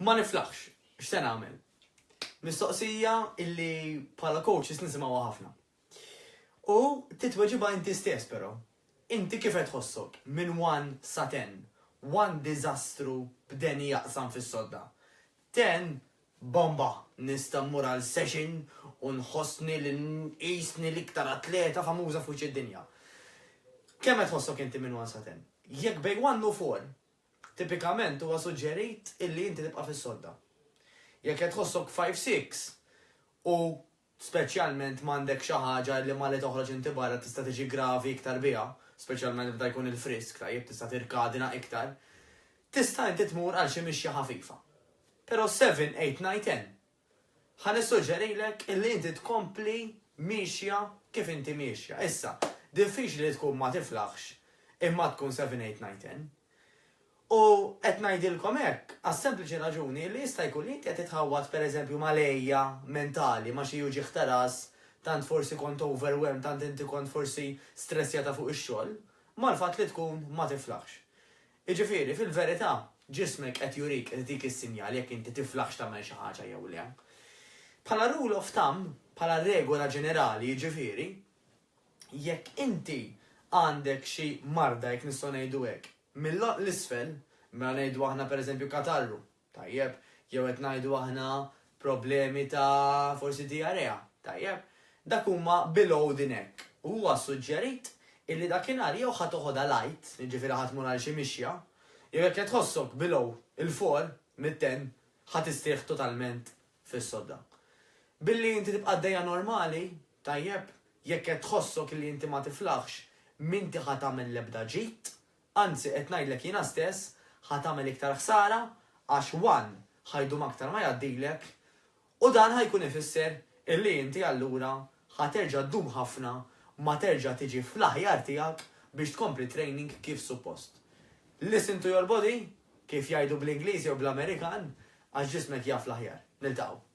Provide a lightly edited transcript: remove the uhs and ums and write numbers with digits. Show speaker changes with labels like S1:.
S1: Ma niflaħx, x'se nagħmel? Mistoqsija illi bħala coaches nisimgħuha ħafna. U titweġiba inti stess però. Inti kif qed tħossok minn 1 sa 10. 1 diżastru b'deni jaqsam fis-sodda. 10 bomba nista' mmur għal session u nħossni li nqisni l-iktar atleta famuża fuq id-dinja. Kemm qed tħossok inti minn 1 sa 10? Jekk bejn 1 u 4, tipikament huwa suġġerit illi inti tibqa' fis-sodda. Jekk qed tħossok 5-6 u speċjalment m'għandek xi ħaġa li ma li toħroġ inti barra tista' tiġi gravi iktar biha, speċjalment bda jkun il-frisk, tajjeb tista' tirkadina iktar, tista' inti tmur għal xi mixja ħafifa. Però 7, 8, 9, 10. Ħa nissuġġerilek illi inti tkompli mixja kif inti mixja. Issa, diffiċli li tkun ma tiflaħx imma tkun 7, 8, 9, 10. U qed ngħidilkom hekk għas-sempliċi raġuni li jista' jkun li inti qed titħawwad pereżempju malejja mentali ma xi juġi ħtaras, tant forsi kont overwhelmed, tant inti kont forsi stressjata fuq ix-xogħol, mal-fatt li tkun ma tiflaħx. Jiġifieri fil-verità ġismek qed jurik qed dik is-sinjal jekk inti tiflaħx tagħmel xi ħaġa jew le. Bħala rule of thumb, bħala regola ġenerali, jiġifieri, jekk inti għandek xi marda jekk nistgħu ngħidu hekk, mill-isfel, mela ngħidu aħna pereżempju katarru, tajjeb, jew qed ngħidu aħna problemi ta' forsi diarea, tajjeb, dak huma below the neck. Huwa suġġerit illi dakinhar jew ħadd toħodha light, jiġifieri ħadd tmur għal xi mixja, jew jekk qed tħossok below il-4 mit-10 ħadd istrieħ totalment fis-sodda. Billi inti tibqa' għaddejja normali, tajjeb, jekk qed tħossok illi inti ma tiflaħx, m'inti ħadd tagħmel l-ebda ġid, anzi qed ngħidlek jiena stess ħadd tagħmel iktar ħsara għax 1 ħajdum aktar ma jgħaddilek u dan ħajkun ifisser illi inti allura ħaterġa' ddum ħafna ma terġa' tiġi fl-aħjar tiegħek biex tkompli training kif suppost. Listen to your body, kif jgħidu bl-Ingliż jew bl-Amerikan, għax ġismek jaf l-aħjar. Niltaqgħu.